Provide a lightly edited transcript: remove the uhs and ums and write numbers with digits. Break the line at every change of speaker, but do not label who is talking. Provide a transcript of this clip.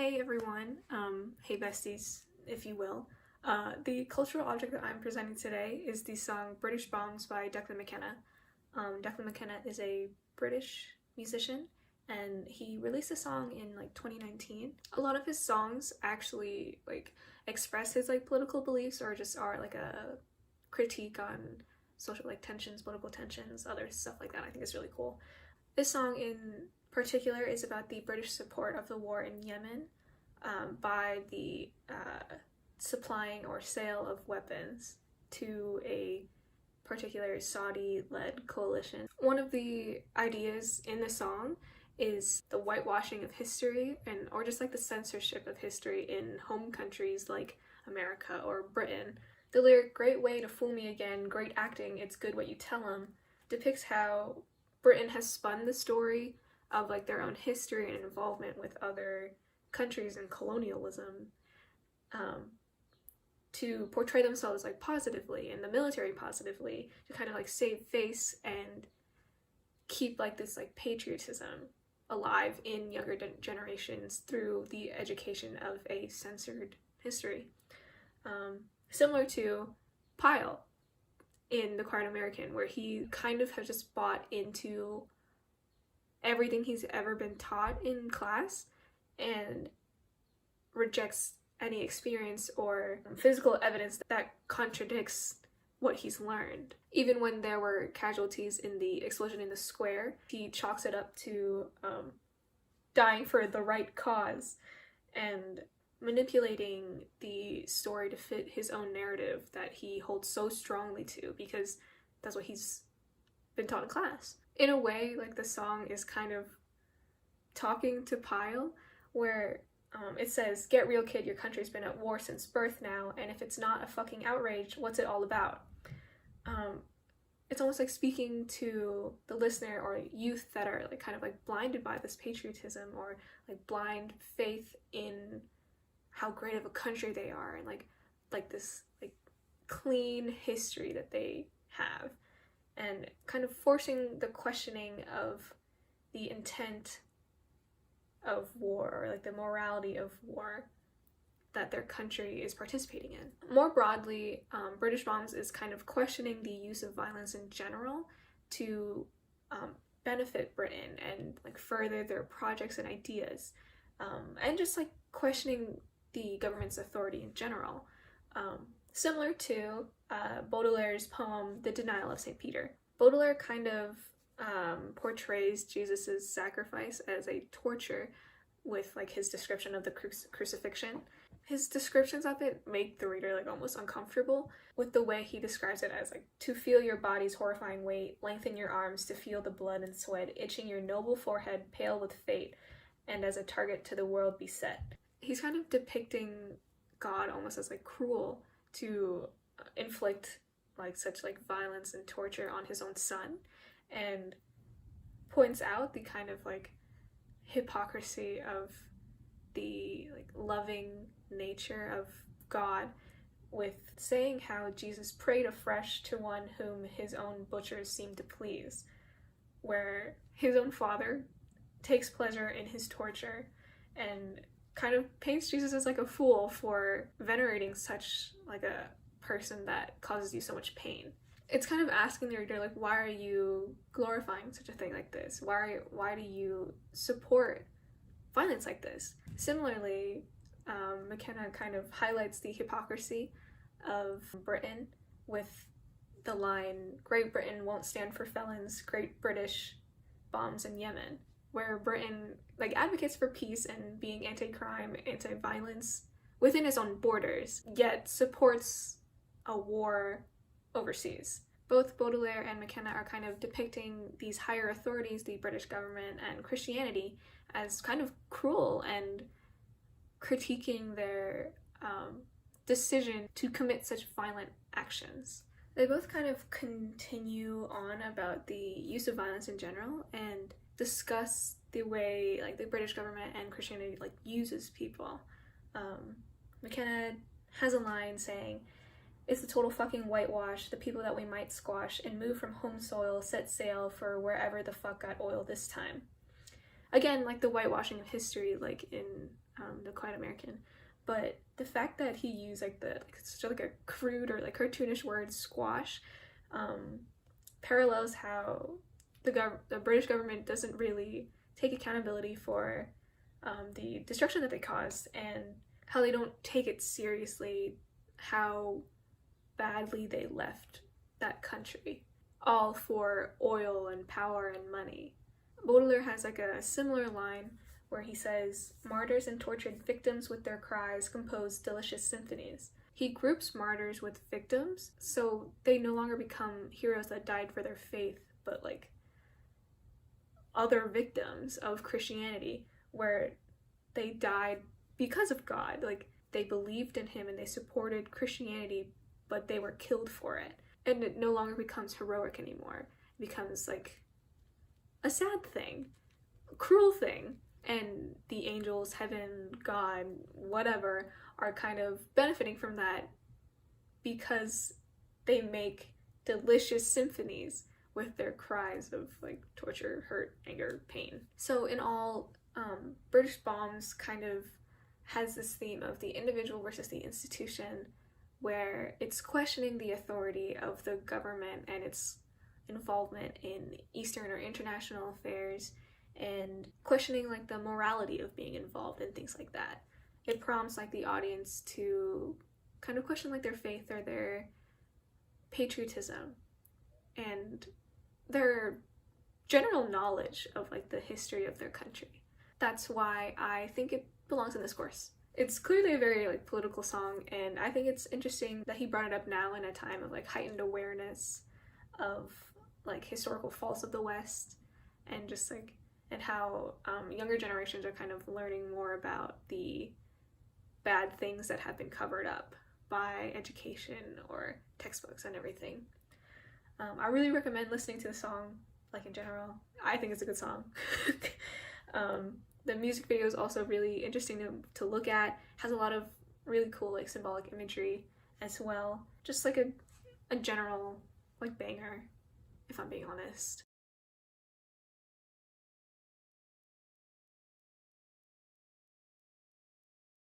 Hey everyone, hey besties, if you will. The cultural object that I'm presenting today is the song British Bombs by Declan McKenna. Declan McKenna is a British musician and he released a song in 2019. A lot of his songs actually express his political beliefs or just are a critique on social tensions, political tensions, other stuff like that. I think it's really cool. This song in particular is about the British support of the war in Yemen by the supplying or sale of weapons to a particular Saudi-led coalition. One of the ideas in the song is the whitewashing of history or just the censorship of history in home countries like America or Britain. The lyric "Great way to fool me again, great acting, it's good what you tell 'em" depicts how Britain has spun the story of their own history and involvement with other countries and colonialism to portray themselves positively and the military positively, to kind of save face and keep this patriotism alive in younger generations through the education of a censored history. Similar to Pyle in The Quiet American, where he kind of has just bought into everything he's ever been taught in class and rejects any experience or physical evidence that contradicts what he's learned. Even when there were casualties in the explosion in the square, he chalks it up to dying for the right cause and manipulating the story to fit his own narrative that he holds so strongly to because that's what he's been taught in class. In a way, the song is kind of talking to Pyle, where it says, "Get real, kid, your country's been at war since birth now, and if it's not a fucking outrage, what's it all about?" It's almost speaking to the listener or youth that are kind of blinded by this patriotism or blind faith in how great of a country they are and this clean history that they have, and kind of forcing the questioning of the intent of war or the morality of war that their country is participating in. More broadly, British Bombs is kind of questioning the use of violence in general to benefit Britain and further their projects and ideas, and just questioning the government's authority in general. Similar to Baudelaire's poem The Denial of St. Peter. Baudelaire kind of portrays Jesus' sacrifice as a torture with his description of the crucifixion. His descriptions of it make the reader almost uncomfortable with the way he describes it as to feel your body's horrifying weight, lengthen your arms to feel the blood and sweat, itching your noble forehead pale with fate, and as a target to the world beset. He's kind of depicting God almost as cruel to inflict such violence and torture on his own son, and points out the kind of hypocrisy of the loving nature of God with saying how Jesus prayed afresh to one whom his own butchers seemed to please, where his own father takes pleasure in his torture and kind of paints Jesus as a fool for venerating such a person that causes you so much pain. It's kind of asking the reader why are you glorifying such a thing like this? Why do you support violence like this? Similarly, McKenna kind of highlights the hypocrisy of Britain with the line, "Great Britain won't stand for felons, great British bombs in Yemen," where Britain advocates for peace and being anti-crime, anti-violence within its own borders, yet supports a war overseas. Both Baudelaire and McKenna are kind of depicting these higher authorities, the British government and Christianity, as kind of cruel and critiquing their decision to commit such violent actions. They both kind of continue on about the use of violence in general and discuss the way the British government and Christianity uses people. McKenna has a line saying, "It's the total fucking whitewash, the people that we might squash and move from home soil, set sail for wherever the fuck got oil this time." again, like the whitewashing of history, like in The Quiet American. But the fact that he used like such like a crude or like cartoonish word, squash, parallels how the British government doesn't really take accountability for the destruction that they caused, and how they don't take it seriously how badly they left that country, all for oil and power and money. Baudelaire has like a similar line where he says, "Martyrs and tortured victims with their cries compose delicious symphonies." He groups martyrs with victims, so they no longer become heroes that died for their faith, but like other victims of Christianity, where they died because of God. Like, they believed in him and they supported Christianity, but they were killed for it. And it no longer becomes heroic anymore. It becomes like a sad thing, a cruel thing. And the angels, heaven, God, whatever, are kind of benefiting from that because they make delicious symphonies with their cries of like torture, hurt, anger, pain. So in all, British Bombs kind of has this theme of the individual versus the institution, where it's questioning the authority of the government and its involvement in Eastern or international affairs, and questioning like the morality of being involved in things like that. It prompts like the audience to kind of question like their faith or their patriotism and their general knowledge of like the history of their country. That's why I think it belongs in this course. It's clearly a very like political song, and I think it's interesting that he brought it up now in a time of like heightened awareness of like historical faults of the West, and just like and how younger generations are kind of learning more about the bad things that have been covered up by education or textbooks and everything. I really recommend listening to the song, like in general. I think it's a good song. The music video is also really interesting to look at. Has a lot of really cool like symbolic imagery as well. Just like a general like banger, if I'm being honest.